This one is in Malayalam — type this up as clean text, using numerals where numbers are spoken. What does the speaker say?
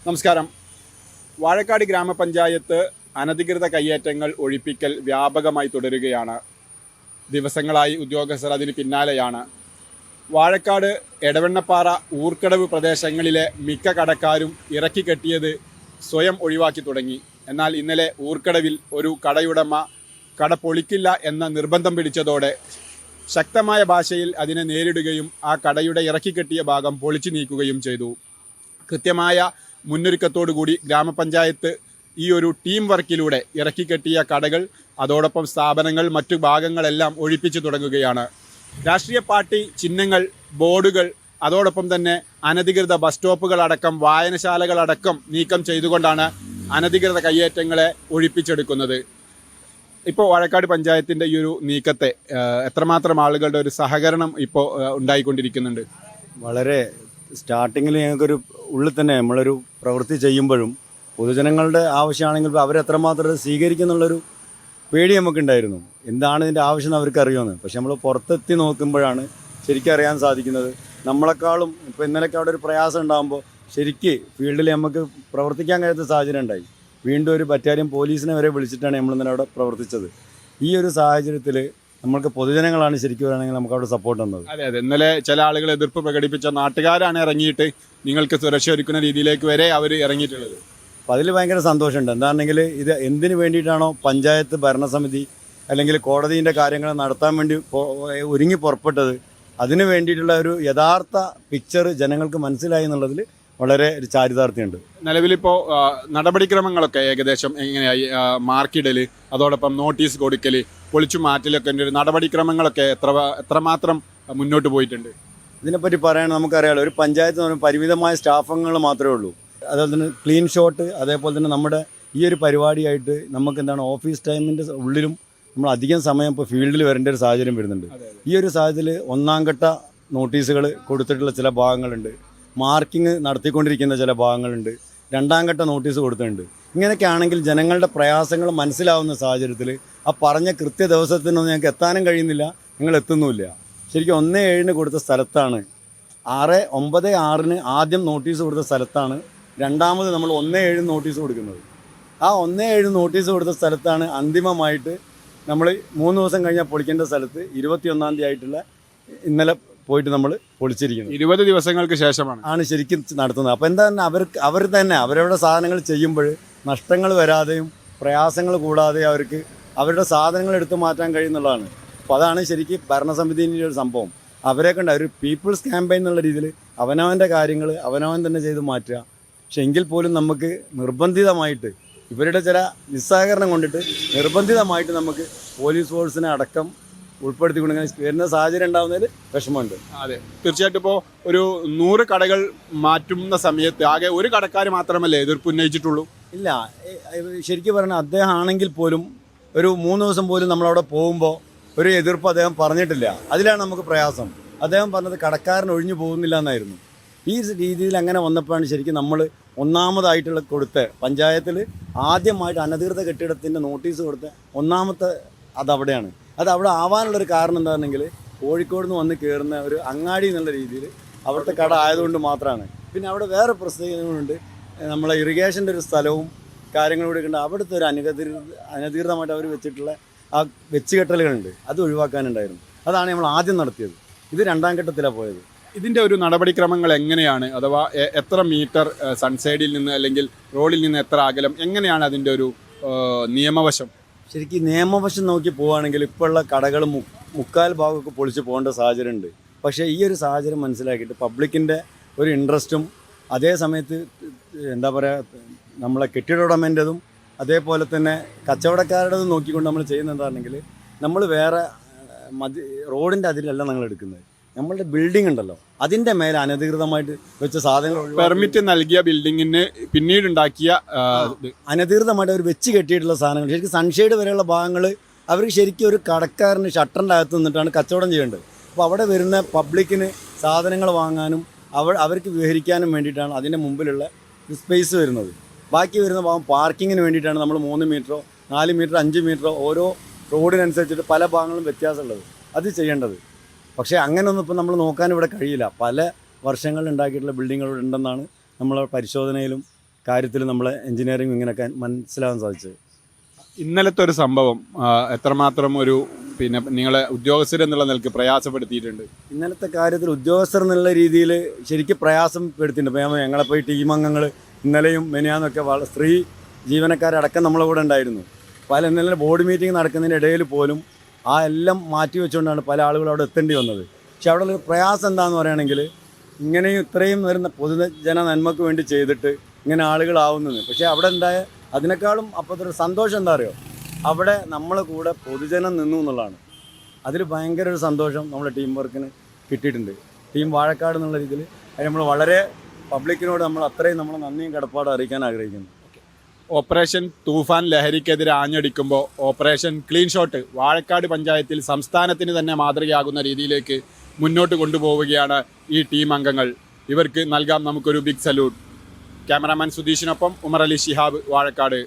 നമസ്കാരം. വാഴക്കാട് ഗ്രാമപഞ്ചായത്ത് അനധികൃത കയ്യേറ്റങ്ങൾ ഒഴിപ്പിക്കൽ വ്യാപകമായി തുടരുകയാണ്. ദിവസങ്ങളായി ഉദ്യോഗസ്ഥർ അതിന് പിന്നാലെയാണ്. വാഴക്കാട് എടവണ്ണപ്പാറ ഊർക്കടവ് പ്രദേശങ്ങളിലെ മിക്ക കടക്കാരും ഇറക്കി കെട്ടിയത് സ്വയം ഒഴിവാക്കി തുടങ്ങി. എന്നാൽ ഇന്നലെ ഊർക്കടവിൽ ഒരു കടയുടമ കട പൊളിക്കില്ല എന്ന നിർബന്ധം പിടിച്ചതോടെ ശക്തമായ ഭാഷയിൽ അതിനെ നേരിടുകയും ആ കടയുടെ ഇറക്കി കെട്ടിയ ഭാഗം പൊളിച്ചു നീക്കുകയും ചെയ്തു. കൃത്യമായ മുന്നൊരുക്കത്തോടുകൂടി ഗ്രാമപഞ്ചായത്ത് ഈ ഒരു ടീം വർക്കിലൂടെ ഇറക്കിക്കെട്ടിയ കടകൾ, അതോടൊപ്പം സ്ഥാപനങ്ങൾ, മറ്റു ഭാഗങ്ങളെല്ലാം ഒഴിപ്പിച്ചു തുടങ്ങുകയാണ്. രാഷ്ട്രീയ പാർട്ടി ചിഹ്നങ്ങൾ, ബോർഡുകൾ, അതോടൊപ്പം തന്നെ അനധികൃത ബസ് സ്റ്റോപ്പുകളടക്കം വായനശാലകളടക്കം നീക്കം ചെയ്തുകൊണ്ടാണ് അനധികൃത കയ്യേറ്റങ്ങളെ ഒഴിപ്പിച്ചെടുക്കുന്നത്. ഇപ്പോൾ വാഴക്കാട് പഞ്ചായത്തിൻ്റെ ഈ ഒരു നീക്കത്തെ എത്രമാത്രം ആളുകളുടെ ഒരു സഹകരണം ഇപ്പോൾ ഉണ്ടായിക്കൊണ്ടിരിക്കുന്നുണ്ട്? വളരെ സ്റ്റാർട്ടിങ്ങിൽ ഞങ്ങൾക്കൊരു ഉള്ളിൽ തന്നെ നമ്മളൊരു പ്രവൃത്തി ചെയ്യുമ്പോഴും പൊതുജനങ്ങളുടെ ആവശ്യമാണെങ്കിൽ അവരെത്രമാത്രം സ്വീകരിക്കുന്നുള്ളൊരു പേടി നമുക്കുണ്ടായിരുന്നു. എന്താണ് ഇതിൻ്റെ ആവശ്യം അവർക്ക് അറിയുമെന്ന്. പക്ഷെ നമ്മൾ പുറത്തെത്തി നോക്കുമ്പോഴാണ് ശരിക്കും അറിയാൻ സാധിക്കുന്നത്. നമ്മളെക്കാളും ഇപ്പോൾ ഇന്നലെയൊക്കെ അവിടെ ഒരു പ്രയാസം ഉണ്ടാകുമ്പോൾ ശരിക്ക് ഫീൽഡിൽ നമുക്ക് പ്രവർത്തിക്കാൻ കഴിയാത്ത സാഹചര്യം ഉണ്ടായി. വീണ്ടും ഒരു ബറ്റാലിയൻ പോലീസിനെ വരെ വിളിച്ചിട്ടാണ് നമ്മൾ ഇന്നലെ അവിടെ പ്രവർത്തിച്ചത്. ഈ ഒരു സാഹചര്യത്തിൽ നമ്മൾക്ക് പൊതുജനങ്ങളാണ് ശരിക്കും പറയുകയാണെങ്കിൽ നമുക്ക് അവിടെ സപ്പോർട്ട് തന്നത്. അതെ, ഇന്നലെ ചില ആളുകൾ എതിർപ്പ് പ്രകടിപ്പിച്ച നാട്ടുകാരാണ് ഇറങ്ങിയിട്ട് നിങ്ങൾക്ക് സുരക്ഷ ഒരുക്കുന്ന രീതിയിലേക്ക് വരെ അവർ ഇറങ്ങിയിട്ടുള്ളത്. അപ്പോൾ അതിൽ ഭയങ്കര സന്തോഷമുണ്ട്. എന്താണെങ്കിൽ ഇത് എന്തിനു വേണ്ടിയിട്ടാണോ പഞ്ചായത്ത് ഭരണസമിതി അല്ലെങ്കിൽ കോടതിൻ്റെ കാര്യങ്ങൾ നടത്താൻ വേണ്ടി ഒരുങ്ങി പുറപ്പെട്ടത്, അതിന് വേണ്ടിയിട്ടുള്ള ഒരു യഥാർത്ഥ പിക്ചർ ജനങ്ങൾക്ക് മനസ്സിലായി എന്നുള്ളതിൽ വളരെ ഒരു ചാരിതാർത്ഥ്യമുണ്ട്. നിലവിലിപ്പോൾ നടപടിക്രമങ്ങളൊക്കെ ഏകദേശം എങ്ങനെയായി? മാർക്കിടൽ, അതോടൊപ്പം നോട്ടീസ് കൊടുക്കൽ, പൊളിച്ചു മാറ്റലൊക്കെ ഒരു നടപടിക്രമങ്ങളൊക്കെ എത്രമാത്രം മുന്നോട്ട് പോയിട്ടുണ്ട്? ഇതിനെപ്പറ്റി പറയാൻ നമുക്കറിയാമല്ലോ, ഒരു പഞ്ചായത്ത് എന്ന് പറയുമ്പോൾ പരിമിതമായ സ്റ്റാഫുകൾ മാത്രമേ ഉള്ളൂ. അതുപോലെ തന്നെ ക്ലീൻ ഷോട്ട്, അതേപോലെ തന്നെ നമ്മുടെ ഈ ഒരു പരിപാടിയായിട്ട് നമുക്ക് എന്താണ് ഓഫീസ് ടൈമിൻ്റെ ഉള്ളിലും നമ്മൾ അധികം സമയം ഇപ്പോൾ ഫീൽഡിൽ വരേണ്ട ഒരു സാഹചര്യം വരുന്നുണ്ട്. ഈ ഒരു സാഹചര്യത്തിൽ ഒന്നാം ഘട്ട നോട്ടീസുകൾ കൊടുത്തിട്ടുള്ള ചില ഭാഗങ്ങളുണ്ട്, മാർക്കിങ് നടത്തിക്കൊണ്ടിരിക്കുന്ന ചില ഭാഗങ്ങളുണ്ട്, രണ്ടാം ഘട്ട നോട്ടീസ് കൊടുത്തിട്ടുണ്ട്. ഇങ്ങനെയൊക്കെ ആണെങ്കിൽ ജനങ്ങളുടെ പ്രയാസങ്ങൾ മനസ്സിലാവുന്ന സാഹചര്യത്തിൽ ആ പറഞ്ഞ കൃത്യ ദിവസത്തിനൊന്നും ഞങ്ങൾക്ക് എത്താനും കഴിയുന്നില്ല, ഞങ്ങൾ എത്തുന്നുമില്ല. ശരിക്കും 1/7 കൊടുത്ത സ്ഥലത്താണ്, 9/6 ആദ്യം നോട്ടീസ് കൊടുത്ത സ്ഥലത്താണ് രണ്ടാമത് നമ്മൾ 1/7 നോട്ടീസ് കൊടുക്കുന്നത്. ആ 1/7 നോട്ടീസ് കൊടുത്ത സ്ഥലത്താണ് അന്തിമമായിട്ട് നമ്മൾ 3 ദിവസം കഴിഞ്ഞാൽ പൊളിക്കേണ്ട സ്ഥലത്ത് 21-ാം തീയതി ആയിട്ടുള്ള ഇന്നലെ പോയിട്ട് നമ്മൾ പൊളിച്ചിരിക്കുന്നത്. 20 ദിവസങ്ങൾക്ക് ശേഷമാണ് ശരിക്കും നടത്തുന്നത്. അപ്പോൾ എന്താ അവർ തന്നെ അവരവരുടെ സാധനങ്ങൾ ചെയ്യുമ്പോൾ നഷ്ടങ്ങൾ വരാതെയും പ്രയാസങ്ങൾ കൂടാതെ അവർക്ക് അവരുടെ സാധനങ്ങൾ എടുത്തു മാറ്റാൻ കഴിയുന്നുള്ളതാണ്. അപ്പോൾ അതാണ് ശരിക്കും ഭരണസമിതിൻ്റെ ഒരു സംഭവം. അവരെ കണ്ട ഒരു പീപ്പിൾസ് ക്യാമ്പയിൻ എന്നുള്ള രീതിയിൽ അവനവൻ്റെ കാര്യങ്ങൾ അവനവൻ തന്നെ ചെയ്ത് മാറ്റുക. പക്ഷെ എങ്കിൽ പോലും നമുക്ക് നിർബന്ധിതമായിട്ട് ഇവരുടെ ചില നിസ്സഹകരണം കൊണ്ടിട്ട് നിർബന്ധിതമായിട്ട് നമുക്ക് പോലീസ് ഫോഴ്സിനെ അടക്കം ഉൾപ്പെടുത്തിക്കൊണ്ട് വരുന്ന സാഹചര്യം ഉണ്ടാകുന്നതിൽ വിഷമമുണ്ട്. അതെ, തീർച്ചയായിട്ടും. ഇപ്പോൾ ഒരു 100 കടകൾ മാറ്റുന്ന സമയത്ത് ആകെ ഒരു കടക്കാർ മാത്രമല്ലേ എതിർപ്പ് ഉന്നയിച്ചിട്ടുള്ളൂ? ഇല്ല, ശരിക്കും പറഞ്ഞാൽ അദ്ദേഹം ആണെങ്കിൽ പോലും ഒരു 3 ദിവസം പോലും നമ്മളവിടെ പോകുമ്പോൾ ഒരു എതിർപ്പ് അദ്ദേഹം പറഞ്ഞിട്ടില്ല. അതിലാണ് നമുക്ക് പ്രയാസം. അദ്ദേഹം പറഞ്ഞത് കടക്കാരൻ ഒഴിഞ്ഞു പോകുന്നില്ല എന്നായിരുന്നു. ഈ രീതിയിൽ അങ്ങനെ വന്നപ്പോഴാണ് ശരിക്കും നമ്മൾ ഒന്നാമതായിട്ടുള്ള കൊടുത്ത് പഞ്ചായത്തിൽ ആദ്യമായിട്ട് അനധികൃത കെട്ടിടത്തിൻ്റെ നോട്ടീസ് കൊടുത്ത ഒന്നാമത്തെ അതവിടെയാണ്. അത് അവിടെ ആവാനുള്ളൊരു കാരണം എന്താണെന്നെങ്കിൽ കോഴിക്കോട് നിന്ന് വന്ന് കയറുന്ന ഒരു അങ്ങാടി എന്നുള്ള രീതിയിൽ അവിടുത്തെ കട ആയതുകൊണ്ട് മാത്രമാണ്. പിന്നെ അവിടെ വേറെ പ്രശ്നങ്ങളുണ്ട്. നമ്മളെ ഇറിഗേഷൻ്റെ ഒരു സ്ഥലവും കാര്യങ്ങളും കൂടി ഉണ്ട്. അവിടുത്തെ ഒരു അനധികൃതമായിട്ട് അവർ വെച്ചിട്ടുള്ള ആ വെച്ചുകെട്ടലുകളുണ്ട്, അത് ഒഴിവാക്കാനുണ്ടായിരുന്നു. അതാണ് നമ്മൾ ആദ്യം നടത്തിയത്. ഇത് രണ്ടാം ഘട്ടത്തിലാണ് പോയത്. ഇതിൻ്റെ ഒരു നടപടിക്രമങ്ങൾ എങ്ങനെയാണ്? അഥവാ എത്ര മീറ്റർ സൺസൈഡിൽ നിന്ന് അല്ലെങ്കിൽ റോഡിൽ നിന്ന് എത്ര അകലം, എങ്ങനെയാണ് അതിൻ്റെ ഒരു നിയമവശം? ശരിക്കും നിയമവശം നോക്കി പോവുകയാണെങ്കിൽ ഇപ്പോഴുള്ള കടകൾ 3/4 ഭാഗമൊക്കെ പൊളിച്ച് പോകേണ്ട സാഹചര്യമുണ്ട്. പക്ഷേ ഈ ഒരു സാഹചര്യം മനസ്സിലാക്കിയിട്ട് പബ്ലിക്കിൻ്റെ ഒരു ഇൻട്രസ്റ്റും അതേ സമയത്ത് എന്താ പറയുക നമ്മളെ കെട്ടിട ഉടമേൻ്റെതും അതേപോലെ തന്നെ കച്ചവടക്കാരുടേതും നോക്കിക്കൊണ്ട് നമ്മൾ ചെയ്യുന്നത് എന്താണെങ്കിൽ നമ്മൾ വേറെ റോഡിൻ്റെ അതിലല്ല ഞങ്ങൾ എടുക്കുന്നത്. നമ്മളുടെ ബിൽഡിംഗ് ഉണ്ടല്ലോ അതിൻ്റെ മേലെ അനധികൃതമായിട്ട് വെച്ച സാധനങ്ങൾ പെർമിറ്റ് നൽകിയ ബിൽഡിങ്ങിന് പിന്നീട് ഉണ്ടാക്കിയ അനധികൃതമായിട്ട് അവർ വെച്ച് കെട്ടിയിട്ടുള്ള സാധനങ്ങൾ ശരിക്കും സൺഷെയ്ഡ് വരെയുള്ള ഭാഗങ്ങൾ അവർക്ക് ശരിക്കും ഒരു കടക്കാരന് ഷട്ടറിൻ്റെ അകത്ത് നിന്നിട്ടാണ് കച്ചവടം ചെയ്യേണ്ടത്. അപ്പോൾ അവിടെ വരുന്ന പബ്ലിക്കിന് സാധനങ്ങൾ വാങ്ങാനും അവർക്ക് വിഹരിക്കാനും വേണ്ടിയിട്ടാണ് അതിൻ്റെ മുമ്പിലുള്ള സ്പേസ് വരുന്നത്. ബാക്കി വരുന്ന ഭാഗം പാർക്കിങ്ങിന് വേണ്ടിയിട്ടാണ് നമ്മൾ 3 മീറ്ററോ 4 മീറ്ററോ 5 മീറ്ററോ ഓരോ റോഡിനനുസരിച്ചിട്ട് പല ഭാഗങ്ങളും വ്യത്യാസമുള്ളത് അത് ചെയ്യേണ്ടത്. പക്ഷേ അങ്ങനെയൊന്നും ഇപ്പോൾ നമ്മൾ നോക്കാൻ ഇവിടെ കഴിയില്ല. പല വർഷങ്ങളിൽ ഉണ്ടാക്കിയിട്ടുള്ള ബിൽഡിങ്ങുകൾ ഉണ്ടെന്നാണ് നമ്മളെ പരിശോധനയിലും കാര്യത്തിൽ നമ്മളെ എഞ്ചിനീയറിംഗ് ഇങ്ങനെയൊക്കെ മനസ്സിലാകാൻ സാധിച്ചത്. ഇന്നലത്തെ ഒരു സംഭവം എത്രമാത്രം ഒരു പിന്നെ നിങ്ങളെ ഉദ്യോഗസ്ഥരെന്നുള്ള നിലക്ക് പ്രയാസപ്പെടുത്തിയിട്ടുണ്ട്? ഇന്നലത്തെ കാര്യത്തിൽ ഉദ്യോഗസ്ഥർ എന്നുള്ള രീതിയിൽ ശരിക്കും പ്രയാസപ്പെടുത്തിയിട്ടുണ്ട്. ഇപ്പോൾ ഞങ്ങളപ്പോൾ ഈ ടീം അംഗങ്ങൾ ഇന്നലെയും മെനിയാന്നൊക്കെ സ്ത്രീ ജീവനക്കാരടക്കം നമ്മളെ കൂടെ ഉണ്ടായിരുന്നു. ഇന്നലെ ബോർഡ് മീറ്റിംഗ് നടക്കുന്നതിൻ്റെ ഇടയിൽ പോലും ആ എല്ലാം മാറ്റി വെച്ചുകൊണ്ടാണ് പല ആളുകളും അവിടെ എത്തേണ്ടി വന്നത്. പക്ഷെ അവിടെ ഉള്ള പ്രയാസം എന്താണെന്ന് പറയുകയാണെങ്കിൽ ഇങ്ങനെയും ഇത്രയും വരുന്ന പൊതുജന നന്മക്ക് വേണ്ടി ചെയ്തിട്ട് ഇങ്ങനെ ആളുകളാവുന്നത്. പക്ഷേ അവിടെ ഉണ്ടായ അതിനേക്കാളും അപ്പോഴത്തെ ഒരു സന്തോഷം എന്താ അറിയോ, അവിടെ നമ്മളെ കൂടെ പൊതുജനം നിന്നു എന്നുള്ളതാണ്. അതിൽ ഭയങ്കര ഒരു സന്തോഷം നമ്മുടെ ടീം വർക്കിന് കിട്ടിയിട്ടുണ്ട്. ടീം വാഴക്കാട് എന്നുള്ള രീതിയിൽ അത് നമ്മൾ വളരെ പബ്ലിക്കിനോട് നമ്മൾ അത്രയും നമ്മൾ നന്ദിയും കടപ്പാടും അറിയിക്കാൻ ആഗ്രഹിക്കുന്നു. ഓപ്പറേഷൻ തൂഫാൻ ലഹരിക്കെതിരെ ആഞ്ഞടിക്കുമ്പോൾ ഓപ്പറേഷൻ ക്ലീൻ ഷോട്ട് വാഴക്കാട് പഞ്ചായത്തിൽ സംസ്ഥാനത്തിന് തന്നെ മാതൃകയാകുന്ന രീതിയിലേക്ക് മുന്നോട്ട് കൊണ്ടുപോവുകയാണ് ഈ ടീം അംഗങ്ങൾ. ഇവർക്ക് നൽകാം നമുക്കൊരു ബിഗ് സല്യൂട്ട്. ക്യാമറാമാൻ സുധീഷിനൊപ്പം ഉമർ അലി ശിഹാബ്, വാഴക്കാട്.